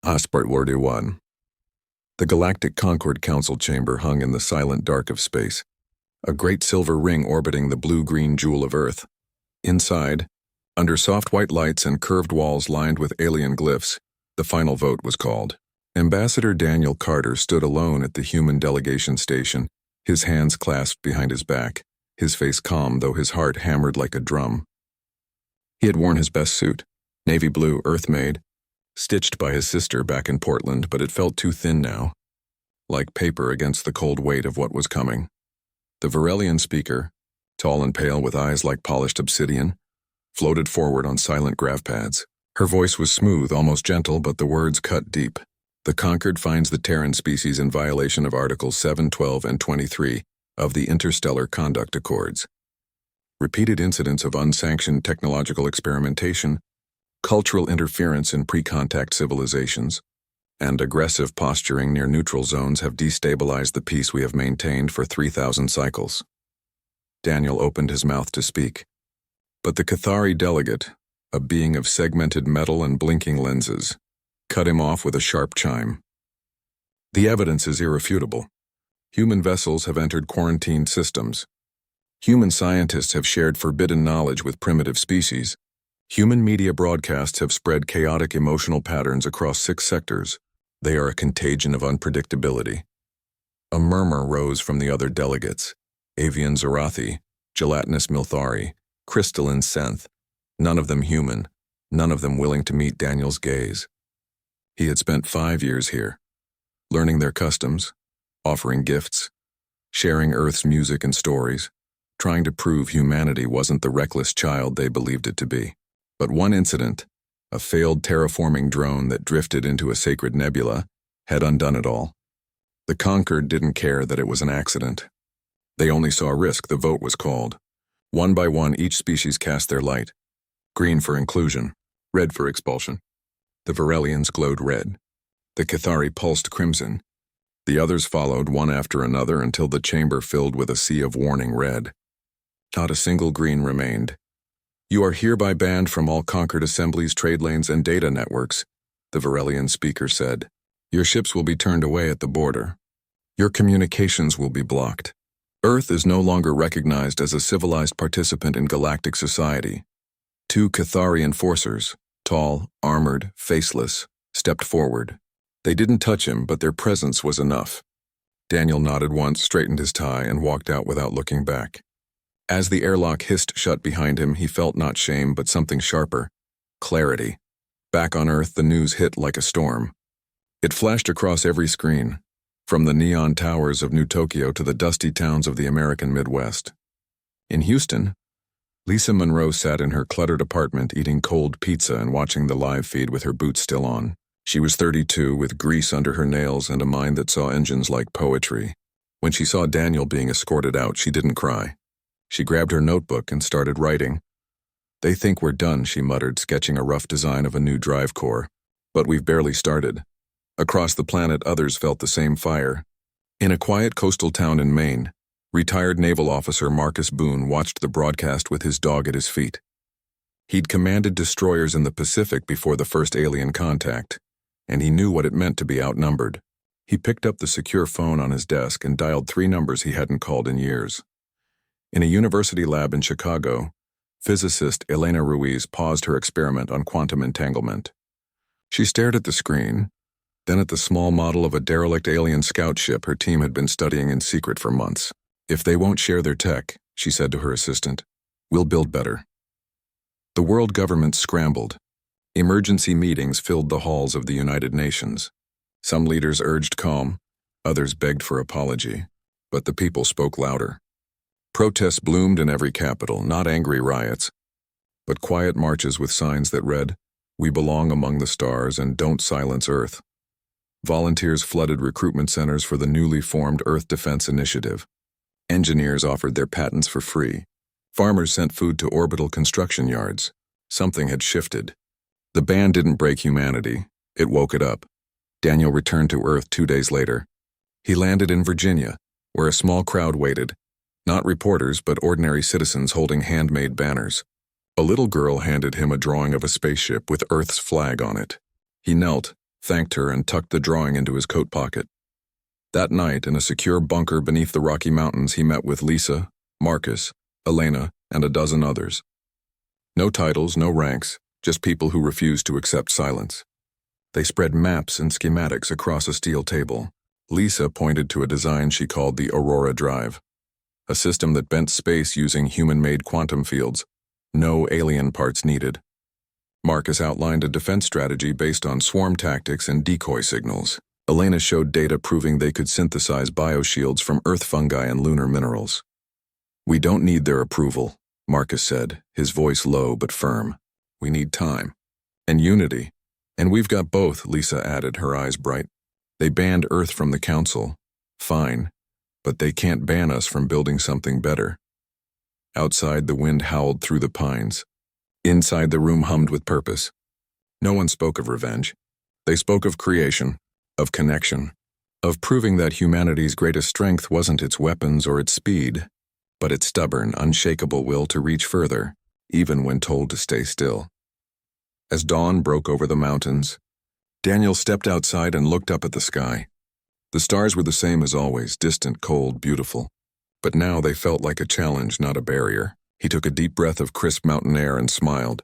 HFY War 1. The Galactic Concord Council Chamber hung in the silent dark of space, a great silver ring orbiting the blue-green jewel of Earth. Inside, under soft white lights and curved walls lined with alien glyphs, the final vote was called. Ambassador Daniel Carter stood alone at the human delegation station, his hands clasped behind his back, his face calm though his heart hammered like a drum. He had worn his best suit, navy blue, Earth-made, stitched by his sister back in Portland, but it felt too thin now, like paper against the cold weight of what was coming. The Varelian speaker, tall and pale with eyes like polished obsidian, floated forward on silent grav pads. Her voice was smooth, almost gentle, but the words cut deep. The Concord finds the Terran species in violation of Articles 7, 12, and 23 of the Interstellar Conduct Accords. Repeated incidents of unsanctioned technological experimentation, cultural interference in pre-contact civilizations, and aggressive posturing near neutral zones have destabilized the peace we have maintained for 3,000 cycles. Daniel opened his mouth to speak, but the Cathari delegate, a being of segmented metal and blinking lenses, cut him off with a sharp chime. The evidence is irrefutable. Human vessels have entered quarantined systems. Human scientists have shared forbidden knowledge with primitive species. Human media broadcasts have spread chaotic emotional patterns across 6 sectors. They are a contagion of unpredictability. A murmur rose from the other delegates. Avian Zarathi, gelatinous Milthari, crystalline Synth, none of them human, none of them willing to meet Daniel's gaze. He had spent 5 years here, learning their customs, offering gifts, sharing Earth's music and stories, trying to prove humanity wasn't the reckless child they believed it to be. But one incident, a failed terraforming drone that drifted into a sacred nebula, had undone it all. The Concord didn't care that it was an accident. They only saw risk. The vote was called. One by one, each species cast their light. Green for inclusion, red for expulsion. The Varelians glowed red. The Cathari pulsed crimson. The others followed one after another until the chamber filled with a sea of warning red. Not a single green remained. "You are hereby banned from all Concord assemblies, trade lanes, and data networks," the Varelian speaker said. "Your ships will be turned away at the border. Your communications will be blocked. Earth is no longer recognized as a civilized participant in galactic society." 2 Cathari enforcers, tall, armored, faceless, stepped forward. They didn't touch him, but their presence was enough. Daniel nodded once, straightened his tie, and walked out without looking back. As the airlock hissed shut behind him, he felt not shame, but something sharper. Clarity. Back on Earth, the news hit like a storm. It flashed across every screen, from the neon towers of New Tokyo to the dusty towns of the American Midwest. In Houston, Lisa Monroe sat in her cluttered apartment eating cold pizza and watching the live feed with her boots still on. She was 32, with grease under her nails and a mind that saw engines like poetry. When she saw Daniel being escorted out, she didn't cry. She grabbed her notebook and started writing. "They think we're done," she muttered, sketching a rough design of a new drive core. "But we've barely started." Across the planet, others felt the same fire. In a quiet coastal town in Maine, retired naval officer Marcus Boone watched the broadcast with his dog at his feet. He'd commanded destroyers in the Pacific before the first alien contact, and he knew what it meant to be outnumbered. He picked up the secure phone on his desk and dialed 3 numbers he hadn't called in years. In a university lab in Chicago, physicist Elena Ruiz paused her experiment on quantum entanglement. She stared at the screen, then at the small model of a derelict alien scout ship her team had been studying in secret for months. "If they won't share their tech," she said to her assistant, "we'll build better." The world government scrambled. Emergency meetings filled the halls of the United Nations. Some leaders urged calm, others begged for apology, but the people spoke louder. Protests bloomed in every capital, not angry riots, but quiet marches with signs that read, "We belong among the stars and don't silence Earth." Volunteers flooded recruitment centers for the newly formed Earth Defense Initiative. Engineers offered their patents for free. Farmers sent food to orbital construction yards. Something had shifted. The ban didn't break humanity, it woke it up. Daniel returned to Earth 2 days later. He landed in Virginia, where a small crowd waited. Not reporters, but ordinary citizens holding handmade banners. A little girl handed him a drawing of a spaceship with Earth's flag on it. He knelt, thanked her, and tucked the drawing into his coat pocket. That night, in a secure bunker beneath the Rocky Mountains, he met with Lisa, Marcus, Elena, and a dozen others. No titles, no ranks, just people who refused to accept silence. They spread maps and schematics across a steel table. Lisa pointed to a design she called the Aurora Drive, a system that bent space using human-made quantum fields. No alien parts needed. Marcus outlined a defense strategy based on swarm tactics and decoy signals. Elena showed data proving they could synthesize bioshields from Earth fungi and lunar minerals. "We don't need their approval," Marcus said, his voice low but firm. "We need time. And unity. And we've got both," Lisa added, her eyes bright. "They banned Earth from the Council. Fine. But they can't ban us from building something better." Outside, the wind howled through the pines. Inside, the room hummed with purpose. No one spoke of revenge. They spoke of creation, of connection, of proving that humanity's greatest strength wasn't its weapons or its speed, but its stubborn, unshakable will to reach further, even when told to stay still. As dawn broke over the mountains, Daniel stepped outside and looked up at the sky. The stars were the same as always, distant, cold, beautiful. But now they felt like a challenge, not a barrier. He took a deep breath of crisp mountain air and smiled.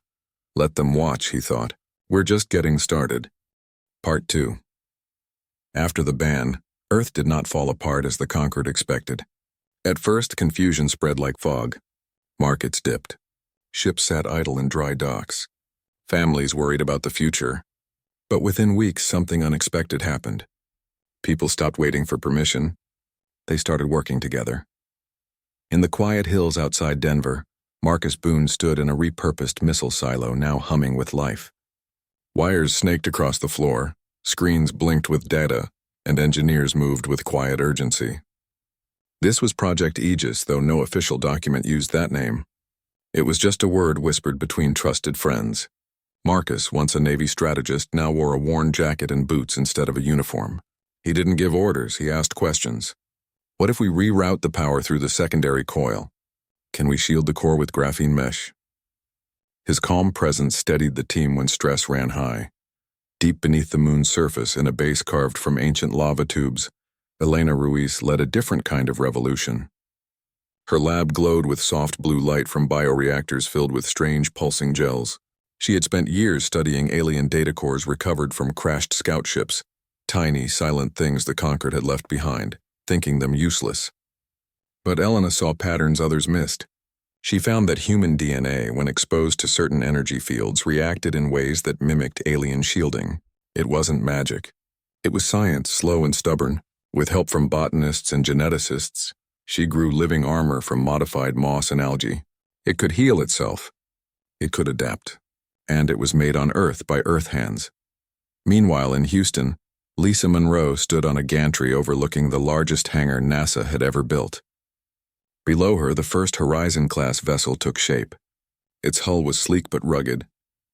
Let them watch, he thought. We're just getting started. Part 2. After the ban, Earth did not fall apart as the Conquered expected. At first, confusion spread like fog. Markets dipped. Ships sat idle in dry docks. Families worried about the future. But within weeks, something unexpected happened. People stopped waiting for permission. They started working together. In the quiet hills outside Denver, Marcus Boone stood in a repurposed missile silo now humming with life. Wires snaked across the floor, screens blinked with data, and engineers moved with quiet urgency. This was Project Aegis, though no official document used that name. It was just a word whispered between trusted friends. Marcus, once a Navy strategist, now wore a worn jacket and boots instead of a uniform. He didn't give orders, he asked questions. What if we reroute the power through the secondary coil? Can we shield the core with graphene mesh? His calm presence steadied the team when stress ran high. Deep beneath the moon's surface, in a base carved from ancient lava tubes, Elena Ruiz led a different kind of revolution. Her lab glowed with soft blue light from bioreactors filled with strange pulsing gels. She had spent years studying alien data cores recovered from crashed scout ships, tiny, silent things the Conquered had left behind, thinking them useless. But Elena saw patterns others missed. She found that human DNA, when exposed to certain energy fields, reacted in ways that mimicked alien shielding. It wasn't magic. It was science, slow and stubborn. With help from botanists and geneticists, she grew living armor from modified moss and algae. It could heal itself. It could adapt. And it was made on Earth by Earth hands. Meanwhile, in Houston, Lisa Monroe stood on a gantry overlooking the largest hangar NASA had ever built. Below her, the first Horizon-class vessel took shape. Its hull was sleek but rugged,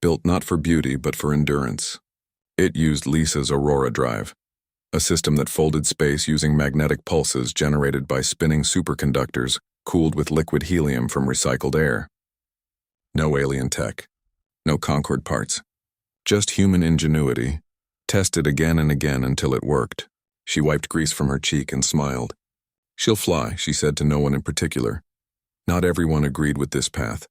built not for beauty but for endurance. It used Lisa's Aurora Drive, a system that folded space using magnetic pulses generated by spinning superconductors cooled with liquid helium from recycled air. No alien tech, no Concord parts, just human ingenuity, tested again and again until it worked. She wiped grease from her cheek and smiled. She'll fly, she said to no one in particular. Not everyone agreed with this path.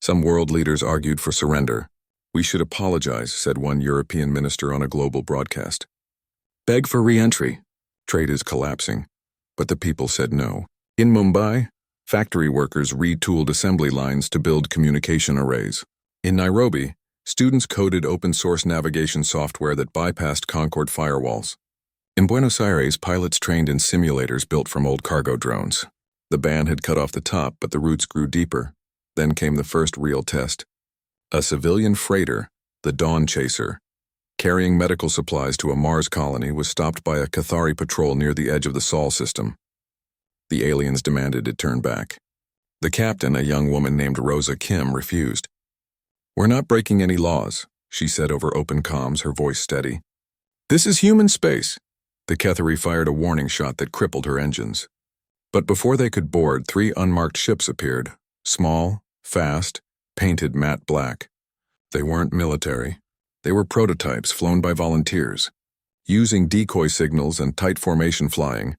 Some world leaders argued for surrender. We should apologize, said one European minister on a global broadcast. Beg for re-entry. Trade is collapsing. But the people said no. In Mumbai, factory workers retooled assembly lines to build communication arrays. In Nairobi, students coded open-source navigation software that bypassed Concord firewalls. In Buenos Aires, pilots trained in simulators built from old cargo drones. The ban had cut off the top, but the roots grew deeper. Then came the first real test. A civilian freighter, the Dawn Chaser, carrying medical supplies to a Mars colony, was stopped by a Cathari patrol near the edge of the Sol system. The aliens demanded it turn back. The captain, a young woman named Rosa Kim, refused. We're not breaking any laws, she said over open comms, her voice steady. This is human space. The Cathari fired a warning shot that crippled her engines. But before they could board, 3 unmarked ships appeared, small, fast, painted matte black. They weren't military. They were prototypes flown by volunteers. Using decoy signals and tight formation flying,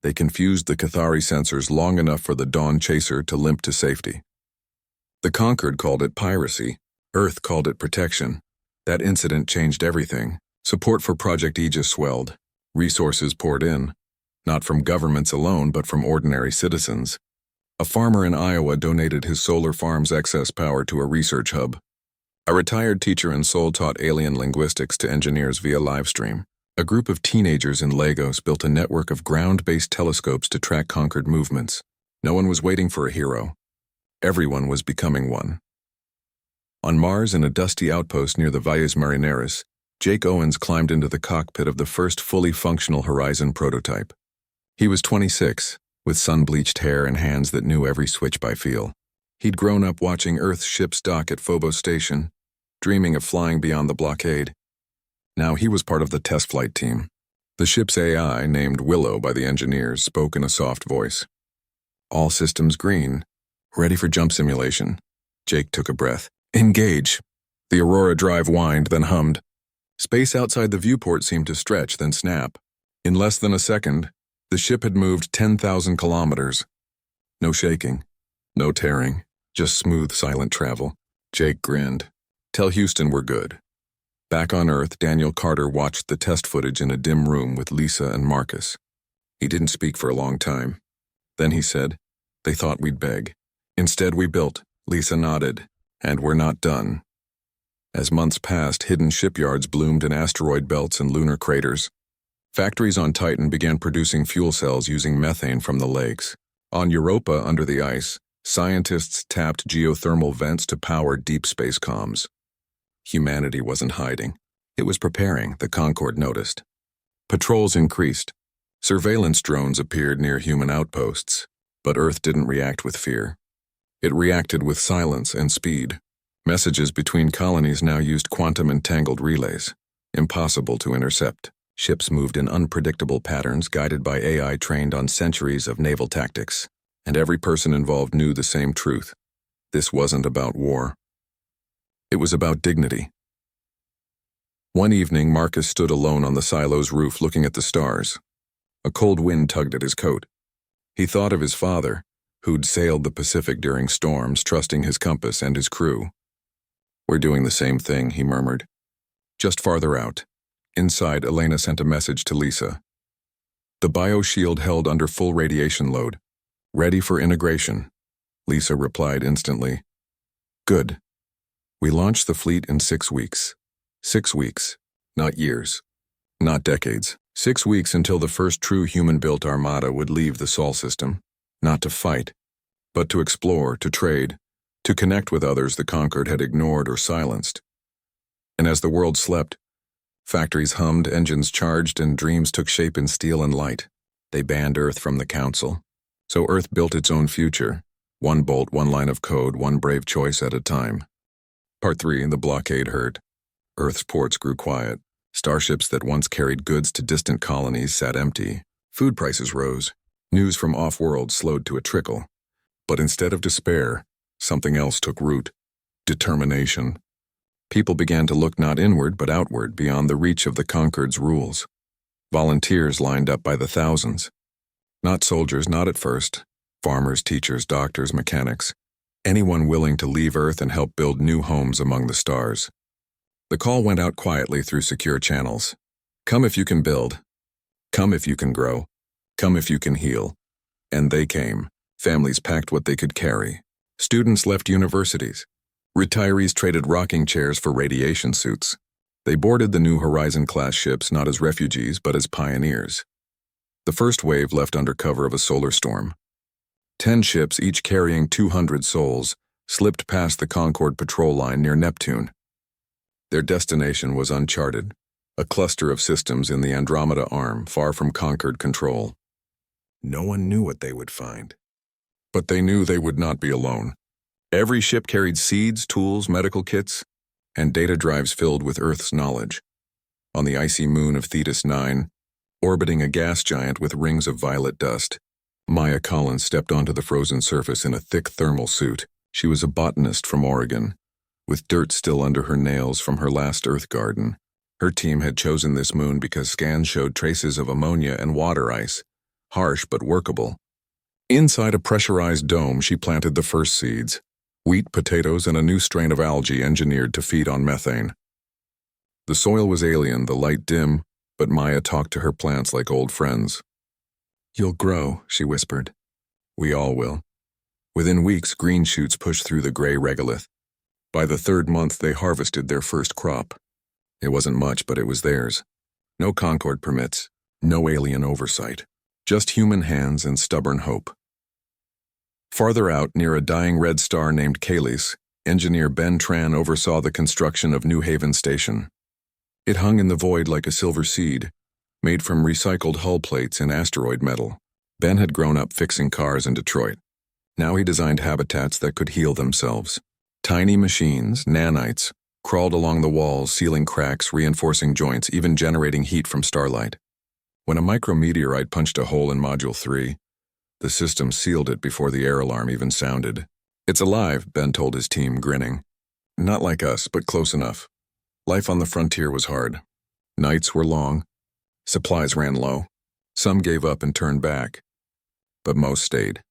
they confused the Cathari sensors long enough for the Dawn Chaser to limp to safety. The Concord called it piracy. Earth called it protection. That incident changed everything. Support for Project Aegis swelled. Resources poured in, not from governments alone, but from ordinary citizens. A farmer in Iowa donated his solar farm's excess power to a research hub. A retired teacher in Seoul taught alien linguistics to engineers via livestream. A group of teenagers in Lagos built a network of ground-based telescopes to track Concord movements. No one was waiting for a hero. Everyone was becoming one. On Mars, in a dusty outpost near the Valles Marineris, Jake Owens climbed into the cockpit of the first fully functional Horizon prototype. He was 26, with sun-bleached hair and hands that knew every switch by feel. He'd grown up watching Earth's ships dock at Phobos Station, dreaming of flying beyond the blockade. Now he was part of the test flight team. The ship's AI, named Willow by the engineers, spoke in a soft voice. All systems green. Ready for jump simulation. Jake took a breath. Engage. The Aurora drive whined, then hummed. Space outside the viewport seemed to stretch, then snap. In less than a second, the ship had moved 10,000 kilometers. No shaking, no tearing, just smooth, silent travel. Jake grinned. Tell Houston we're good. Back on Earth, Daniel Carter watched the test footage in a dim room with Lisa and Marcus. He didn't speak for a long time. Then he said, "They thought we'd beg. Instead we built." Lisa nodded. "And we're not done." As months passed, hidden shipyards bloomed in asteroid belts and lunar craters. Factories on Titan began producing fuel cells using methane from the lakes. On Europa, under the ice, scientists tapped geothermal vents to power deep space comms. Humanity wasn't hiding. It was preparing, the Concorde noticed. Patrols increased. Surveillance drones appeared near human outposts, but Earth didn't react with fear. It reacted with silence and speed. Messages between colonies now used quantum-entangled relays, impossible to intercept. Ships moved in unpredictable patterns guided by AI trained on centuries of naval tactics, and every person involved knew the same truth. This wasn't about war. It was about dignity. One evening, Marcus stood alone on the silo's roof looking at the stars. A cold wind tugged at his coat. He thought of his father, who'd sailed the Pacific during storms, trusting his compass and his crew. "We're doing the same thing," he murmured. Just farther out. Inside, Elena sent a message to Lisa. The bioshield held under full radiation load. "Ready for integration." Lisa replied instantly. "Good. We launched the fleet in 6 weeks. 6 weeks. Not years. Not decades. 6 weeks until the first true human-built armada would leave the Sol system. Not to fight, but to explore, to trade, to connect with others the Conquered had ignored or silenced. And as the world slept, factories hummed, engines charged, and dreams took shape in steel and light. They banned Earth from the Council. So Earth built its own future. One bolt, one line of code, one brave choice at a time. Part 3, the blockade hurt. Earth's ports grew quiet. Starships that once carried goods to distant colonies sat empty. Food prices rose. News from off-world slowed to a trickle. But instead of despair, something else took root. Determination. People began to look not inward but outward, beyond the reach of the Conquered's rules. Volunteers lined up by the thousands. Not soldiers, not at first. Farmers, teachers, doctors, mechanics. Anyone willing to leave Earth and help build new homes among the stars. The call went out quietly through secure channels. Come if you can build. Come if you can grow. Come if you can heal. And they came. Families packed what they could carry. Students left universities. Retirees traded rocking chairs for radiation suits. They boarded the New Horizon-class ships not as refugees but as pioneers. The first wave left under cover of a solar storm. 10 ships, each carrying 200 souls, slipped past the Concorde patrol line near Neptune. Their destination was uncharted, a cluster of systems in the Andromeda Arm, far from Conquered control. No one knew what they would find. But they knew they would not be alone. Every ship carried seeds, tools, medical kits, and data drives filled with Earth's knowledge. On the icy moon of Thetis 9, orbiting a gas giant with rings of violet dust, Maya Collins stepped onto the frozen surface in a thick thermal suit. She was a botanist from Oregon, with dirt still under her nails from her last Earth garden. Her team had chosen this moon because scans showed traces of ammonia and water ice, harsh but workable. Inside a pressurized dome, she planted the first seeds: wheat, potatoes, and a new strain of algae engineered to feed on methane. The soil was alien, the light dim, but Maya talked to her plants like old friends. "You'll grow," she whispered. "We all will." Within weeks, green shoots pushed through the gray regolith. By the third month, they harvested their first crop. It wasn't much, but it was theirs. No Concord permits, no alien oversight, just human hands and stubborn hope. Farther out, near a dying red star named Calis, engineer Ben Tran oversaw the construction of New Haven Station. It hung in the void like a silver seed, made from recycled hull plates and asteroid metal. Ben had grown up fixing cars in Detroit. Now he designed habitats that could heal themselves. Tiny machines, nanites, crawled along the walls, sealing cracks, reinforcing joints, even generating heat from starlight. When a micrometeorite punched a hole in Module 3, the system sealed it before the air alarm even sounded. "It's alive," Ben told his team, grinning. "Not like us, but close enough." Life on the frontier was hard. Nights were long. Supplies ran low. Some gave up and turned back. But most stayed.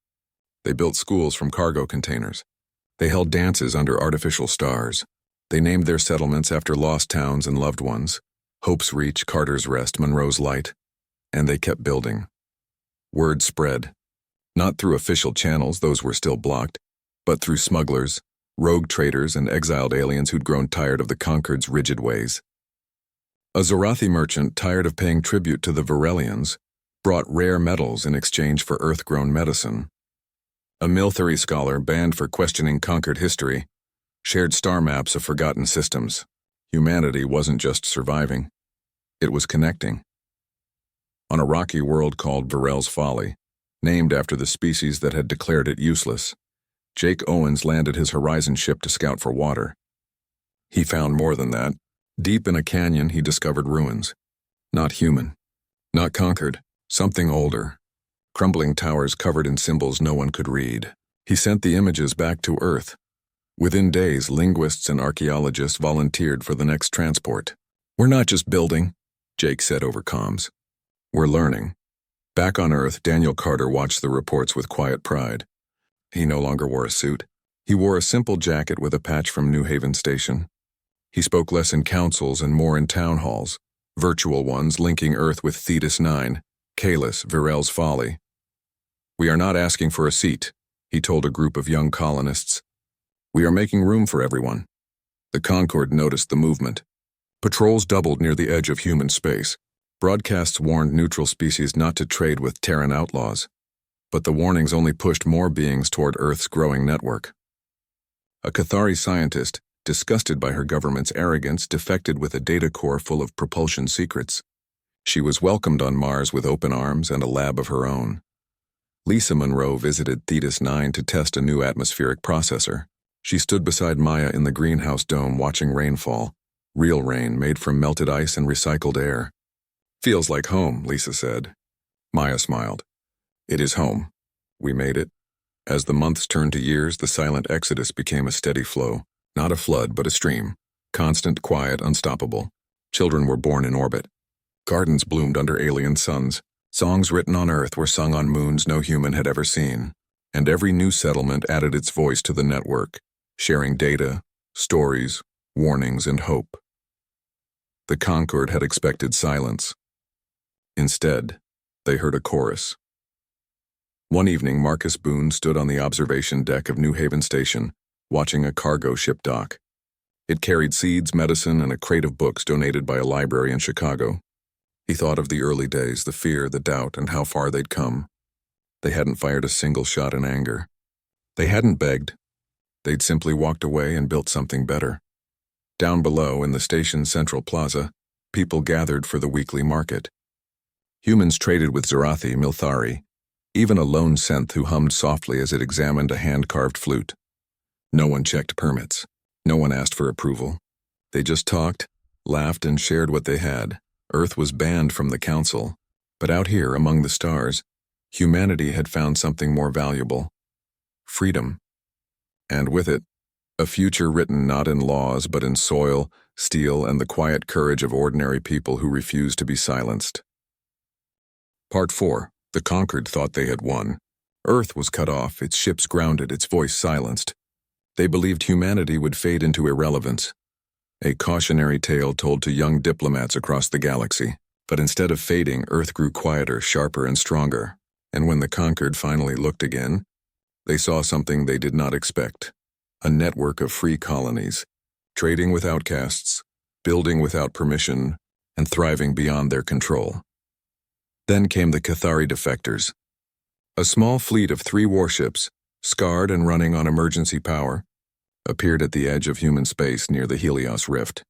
They built schools from cargo containers. They held dances under artificial stars. They named their settlements after lost towns and loved ones: Hope's Reach, Carter's Rest, Monroe's Light. And they kept building. Word spread. Not through official channels, those were still blocked, but through smugglers, rogue traders, and exiled aliens who'd grown tired of the Concord's rigid ways. A Zorathi merchant, tired of paying tribute to the Varelians, brought rare metals in exchange for Earth-grown medicine. A military scholar, banned for questioning Concord history, shared star maps of forgotten systems. Humanity wasn't just surviving, it was connecting. On a rocky world called Varel's Folly, named after the species that had declared it useless, Jake Owens landed his Horizon ship to scout for water. He found more than that. Deep in a canyon, he discovered ruins. Not human. Not Concord. Something older. Crumbling towers covered in symbols no one could read. He sent the images back to Earth. Within days, linguists and archaeologists volunteered for the next transport. "We're not just building," Jake said over comms. "We're learning." Back on Earth, Daniel Carter watched the reports with quiet pride. He no longer wore a suit. He wore a simple jacket with a patch from New Haven Station. He spoke less in councils and more in town halls, virtual ones linking Earth with Thetis 9, Calis, Varel's Folly. "We are not asking for a seat," he told a group of young colonists. "We are making room for everyone." The Concorde noticed the movement. Patrols doubled near the edge of human space. Broadcasts warned neutral species not to trade with Terran outlaws. But the warnings only pushed more beings toward Earth's growing network. A Cathari scientist, disgusted by her government's arrogance, defected with a data core full of propulsion secrets. She was welcomed on Mars with open arms and a lab of her own. Lisa Monroe visited Thetis 9 to test a new atmospheric processor. She stood beside Maya in the greenhouse dome watching rainfall, real rain made from melted ice and recycled air. "Feels like home," Lisa said. Maya smiled. "It is home. We made it." As the months turned to years, the silent exodus became a steady flow. Not a flood, but a stream. Constant, quiet, unstoppable. Children were born in orbit. Gardens bloomed under alien suns. Songs written on Earth were sung on moons no human had ever seen. And every new settlement added its voice to the network, sharing data, stories, warnings, and hope. The Concorde had expected silence. Instead, they heard a chorus. One evening, Marcus Boone stood on the observation deck of New Haven Station, watching a cargo ship dock. It carried seeds, medicine, and a crate of books donated by a library in Chicago. He thought of the early days, the fear, the doubt, and how far they'd come. They hadn't fired a single shot in anger. They hadn't begged. They'd simply walked away and built something better. Down below, in the station's central plaza, people gathered for the weekly market. Humans traded with Zorathi, Milthari, even a lone synth who hummed softly as it examined a hand-carved flute. No one checked permits. No one asked for approval. They just talked, laughed, and shared what they had. Earth was banned from the council, but out here, among the stars, humanity had found something more valuable: freedom. And with it, a future written not in laws but in soil, steel, and the quiet courage of ordinary people who refuse to be silenced. Part 4. The conquered thought they had won. Earth was cut off, its ships grounded, its voice silenced. They believed humanity would fade into irrelevance. A cautionary tale told to young diplomats across the galaxy. But instead of fading, Earth grew quieter, sharper, and stronger. And when the conquered finally looked again, they saw something they did not expect. A network of free colonies, trading with outcasts, building without permission, and thriving beyond their control. Then came the Cathari defectors. A small fleet of 3 warships, scarred and running on emergency power, appeared at the edge of human space near the Helios Rift.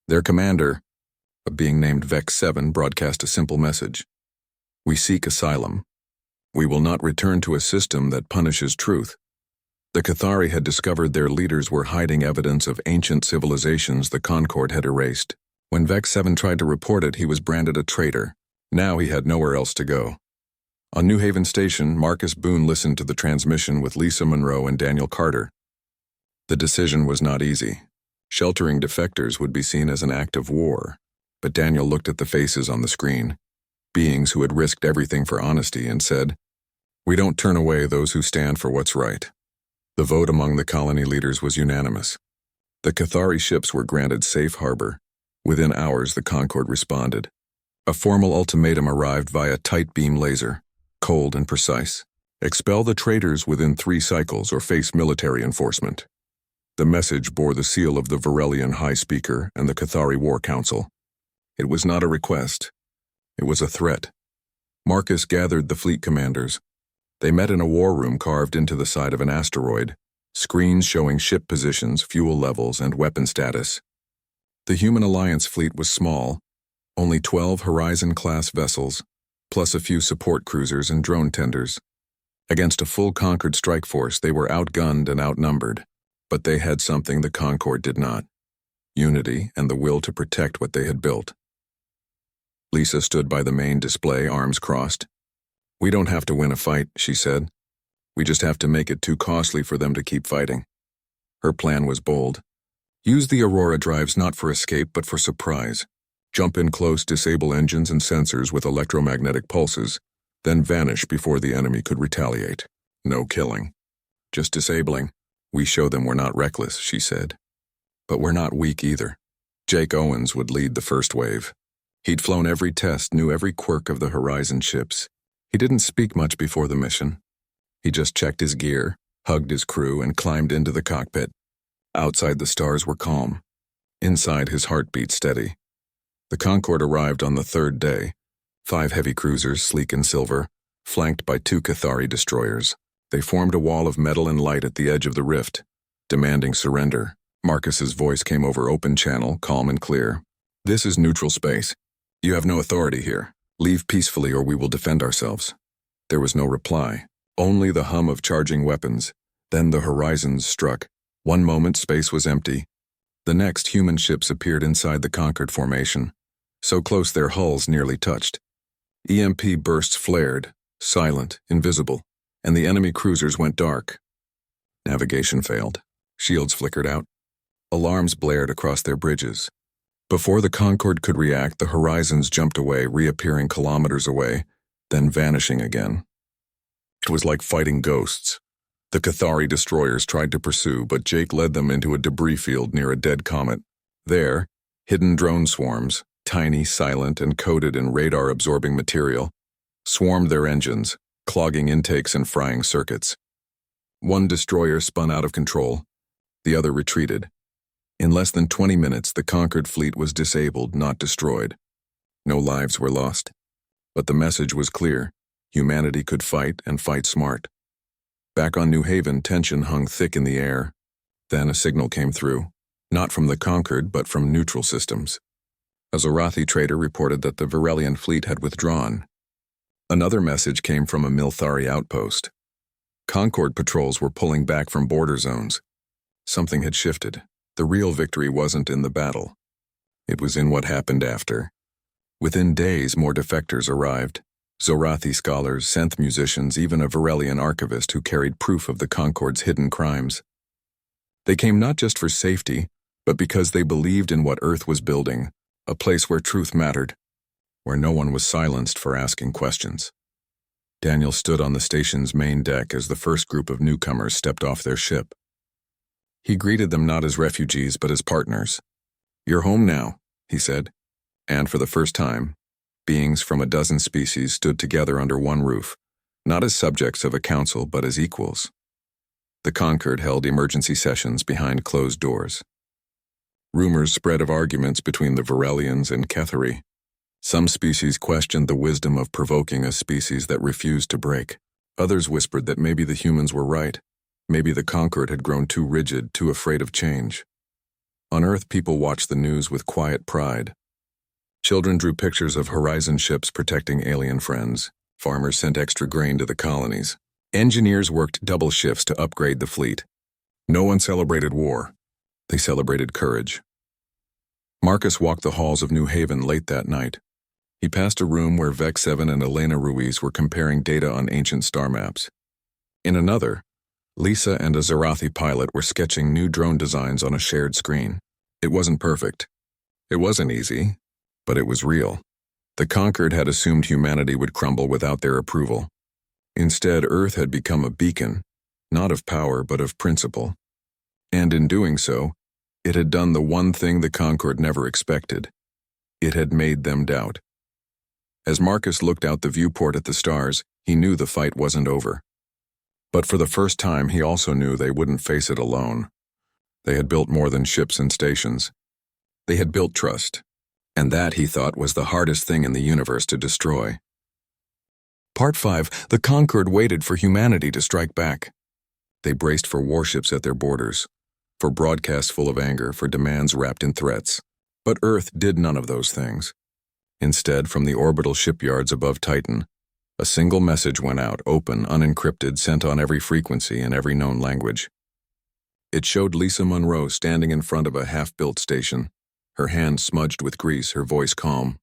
Their commander, a being named Vex 7, broadcast a simple message. We seek asylum. We will not return to a system that punishes truth. The Cathari had discovered their leaders were hiding evidence of ancient civilizations the Concord had erased. When Vex 7 tried to report it, he was branded a traitor. Now he had nowhere else to go. On New Haven Station, Marcus Boone listened to the transmission with Lisa Monroe and Daniel Carter. The decision was not easy. Sheltering defectors would be seen as an act of war, but Daniel looked at the faces on the screen, beings who had risked everything for honesty, and said, "We don't turn away those who stand for what's right." The vote among the colony leaders was unanimous. The Cathari ships were granted safe harbor. Within hours, the Concord responded. A formal ultimatum arrived via tight beam laser, cold and precise. Expel the traitors within 3 cycles or face military enforcement. The message bore the seal of the Varelian High Speaker and the Cathari War Council. It was not a request. It was a threat. Marcus gathered the fleet commanders. They met in a war room carved into the side of an asteroid, screens showing ship positions, fuel levels, and weapon status. The Human Alliance fleet was small, only 12 Horizon-class vessels, plus a few support cruisers and drone tenders. Against a full Concord strike force, they were outgunned and outnumbered, but they had something the Concord did not: unity and the will to protect what they had built. Lisa stood by the main display, arms crossed. "We don't have to win a fight," she said. "We just have to make it too costly for them to keep fighting." Her plan was bold. Use the Aurora drives not for escape but for surprise. Jump in close, disable engines and sensors with electromagnetic pulses, then vanish before the enemy could retaliate. No killing. Just disabling. "We show them we're not reckless," she said. "But we're not weak either." Jake Owens would lead the first wave. He'd flown every test, knew every quirk of the Horizon ships. He didn't speak much before the mission. He just checked his gear, hugged his crew, and climbed into the cockpit. Outside, the stars were calm. Inside, his heart beat steady. The Concord arrived on the 3rd day. 5 heavy cruisers, sleek and silver, flanked by 2 Cathari destroyers. They formed a wall of metal and light at the edge of the rift, demanding surrender. Marcus's voice came over open channel, calm and clear. "This is neutral space. You have no authority here. Leave peacefully or we will defend ourselves." There was no reply, only the hum of charging weapons. Then the horizons struck. One moment, space was empty. The next, human ships appeared inside the Concord formation, so close their hulls nearly touched. EMP bursts flared, silent, invisible, and the enemy cruisers went dark. Navigation failed. Shields flickered out. Alarms blared across their bridges. Before the Concord could react, the horizons jumped away, reappearing kilometers away, then vanishing again. It was like fighting ghosts. The Cathari destroyers tried to pursue, but Jake led them into a debris field near a dead comet. There, hidden drone swarms, tiny, silent, and coated in radar-absorbing material, swarmed their engines, clogging intakes and frying circuits. One destroyer spun out of control. The other retreated. In less than 20 minutes, the Concord fleet was disabled, not destroyed. No lives were lost. But the message was clear. Humanity could fight, and fight smart. Back on New Haven, tension hung thick in the air. Then a signal came through, not from the Concord, but from neutral systems. A Zorathi trader reported that the Varelian fleet had withdrawn. Another message came from a Milthari outpost. Concord patrols were pulling back from border zones. Something had shifted. The real victory wasn't in the battle. It was in what happened after. Within days, more defectors arrived. Zorathi scholars, synth musicians, even a Varelian archivist who carried proof of the Concord's hidden crimes. They came not just for safety, but because they believed in what Earth was building, a place where truth mattered, where no one was silenced for asking questions. Daniel stood on the station's main deck as the first group of newcomers stepped off their ship. He greeted them not as refugees but as partners. "You're home now," he said, and for the first time, beings from a dozen species stood together under one roof, not as subjects of a council but as equals. The Concord held emergency sessions behind closed doors. Rumors spread of arguments between the Varelians and Ketheri. Some species questioned the wisdom of provoking a species that refused to break. Others whispered that maybe the humans were right. Maybe the Concord had grown too rigid, too afraid of change. On Earth, people watched the news with quiet pride. Children drew pictures of Horizon ships protecting alien friends. Farmers sent extra grain to the colonies. Engineers worked double shifts to upgrade the fleet. No one celebrated war. They celebrated courage. Marcus walked the halls of New Haven late that night. He passed a room where Vex 7 and Elena Ruiz were comparing data on ancient star maps. In another, Lisa and a Zarathi pilot were sketching new drone designs on a shared screen. It wasn't perfect. It wasn't easy, but it was real. The Conquered had assumed humanity would crumble without their approval. Instead, Earth had become a beacon, not of power but of principle. And in doing so, it had done the one thing the Concord never expected. It had made them doubt. As Marcus looked out the viewport at the stars, he knew the fight wasn't over. But for the first time, he also knew they wouldn't face it alone. They had built more than ships and stations. They had built trust, and that, he thought, was the hardest thing in the universe to destroy. Part 5, the Concord waited for humanity to strike back. They braced for warships at their borders, for broadcasts full of anger, for demands wrapped in threats. But Earth did none of those things. Instead, from the orbital shipyards above Titan, a single message went out, open, unencrypted, sent on every frequency in every known language. It showed Lisa Monroe standing in front of a half-built station, her hands smudged with grease, her voice calm.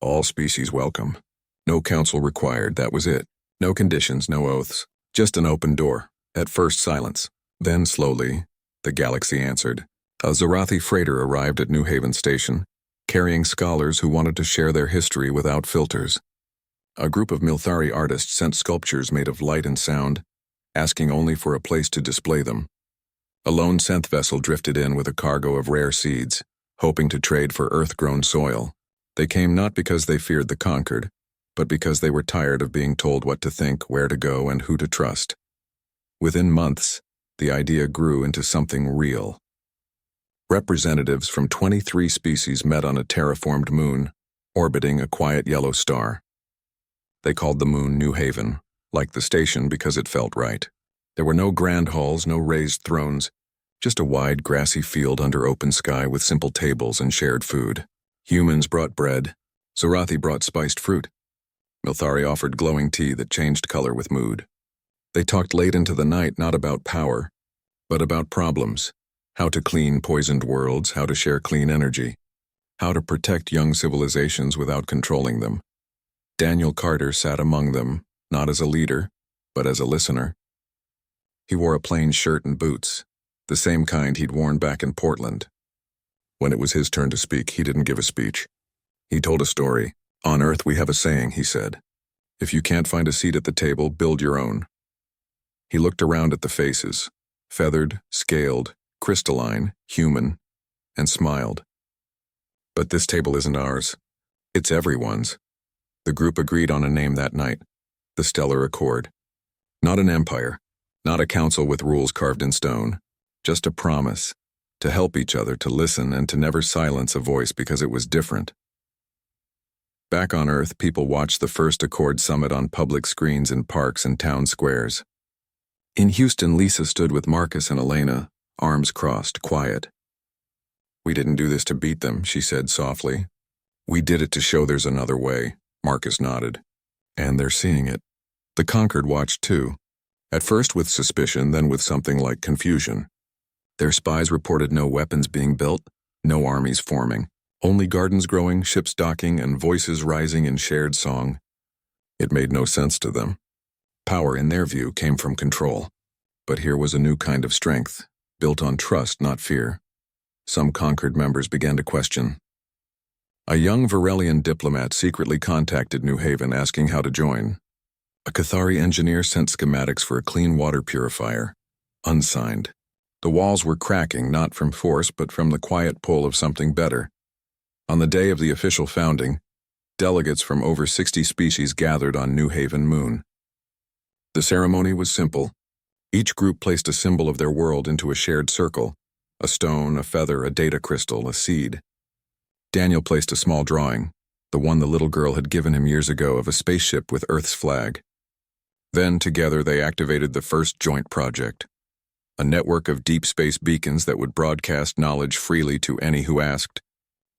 "All species welcome. No council required, that was it. No conditions, no oaths. Just an open door. At first silence. Then slowly, the galaxy answered. A Zarathi freighter arrived at New Haven Station, carrying scholars who wanted to share their history without filters. A group of Milthari artists sent sculptures made of light and sound, asking only for a place to display them. A lone synth vessel drifted in with a cargo of rare seeds, hoping to trade for Earth-grown soil. They came not because they feared the Conquered, but because they were tired of being told what to think, where to go, and who to trust. Within months, the idea grew into something real. Representatives from 23 species met on a terraformed moon, orbiting a quiet yellow star. They called the moon New Haven, like the station because it felt right. There were no grand halls, no raised thrones, just a wide grassy field under open sky with simple tables and shared food. Humans brought bread, Zarathi brought spiced fruit. Milthari offered glowing tea that changed color with mood. They talked late into the night not about power, but about problems. How to clean poisoned worlds, how to share clean energy, how to protect young civilizations without controlling them. Daniel Carter sat among them, not as a leader, but as a listener. He wore a plain shirt and boots, the same kind he'd worn back in Portland. When it was his turn to speak, he didn't give a speech. He told a story. "On Earth we have a saying," he said. "If you can't find a seat at the table, build your own." He looked around at the faces, feathered, scaled, crystalline, human, and smiled. "But this table isn't ours. It's everyone's." The group agreed on a name that night, the Stellar Accord. Not an empire, not a council with rules carved in stone, just a promise to help each other, to listen, and to never silence a voice because it was different. Back on Earth, people watched the first Accord summit on public screens in parks and town squares. In Houston, Lisa stood with Marcus and Elena, arms crossed, quiet. "We didn't do this to beat them," she said softly. "We did it to show there's another way." Marcus nodded. "And they're seeing it." The Conquered watched too, at first with suspicion, then with something like confusion. Their spies reported no weapons being built, no armies forming, only gardens growing, ships docking, and voices rising in shared song. It made no sense to them. Power, in their view, came from control. But here was a new kind of strength, built on trust, not fear. some Concord members began to question. A young Varelian diplomat secretly contacted New Haven asking how to join. A Cathari engineer sent schematics for a clean water purifier. Unsigned. The walls were cracking, not from force, but from the quiet pull of something better. On the day of the official founding, delegates from over 60 species gathered on New Haven Moon. The ceremony was simple. Each group placed a symbol of their world into a shared circle, a stone, a feather, a data crystal, a seed. Daniel placed a small drawing, the one the little girl had given him years ago of a spaceship with Earth's flag. Then, together, they activated the first joint project, a network of deep space beacons that would broadcast knowledge freely to any who asked.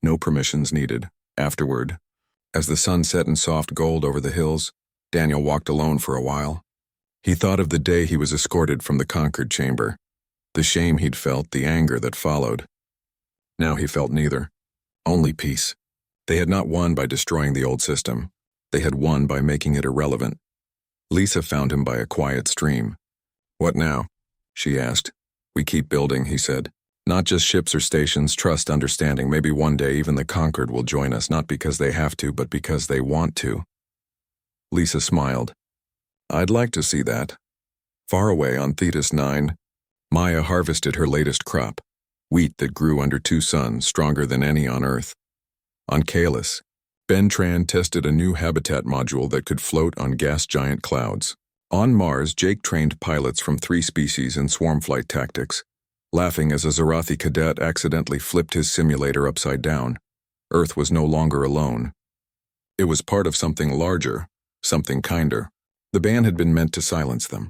No permissions needed. Afterward, as the sun set in soft gold over the hills, Daniel walked alone for a while. He thought of the day he was escorted from the Concord chamber, the shame he'd felt, the anger that followed. Now he felt neither. Only peace. They had not won by destroying the old system. They had won by making it irrelevant. Lisa found him by a quiet stream. "What now?" she asked. "We keep building," he said. "Not just ships or stations, trust, understanding. Maybe one day even the Concord will join us, not because they have to, but because they want to." Lisa smiled. "I'd like to see that." Far away on Thetis 9, Maya harvested her latest crop, wheat that grew under 2 suns, stronger than any on Earth. On Kalis, Ben Tran tested a new habitat module that could float on gas giant clouds. On Mars, Jake trained pilots from 3 species in swarm flight tactics, laughing as a Zarathi cadet accidentally flipped his simulator upside down. Earth was no longer alone. It was part of something larger, something kinder. The ban had been meant to silence them.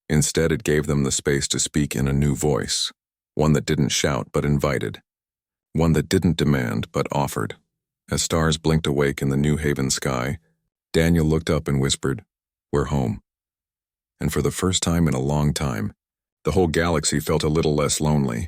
Instead, it gave them the space to speak in a new voice, one that didn't shout but invited, one that didn't demand but offered. As stars blinked awake in the New Haven sky, Daniel looked up and whispered, "We're home." And for the first time in a long time, the whole galaxy felt a little less lonely.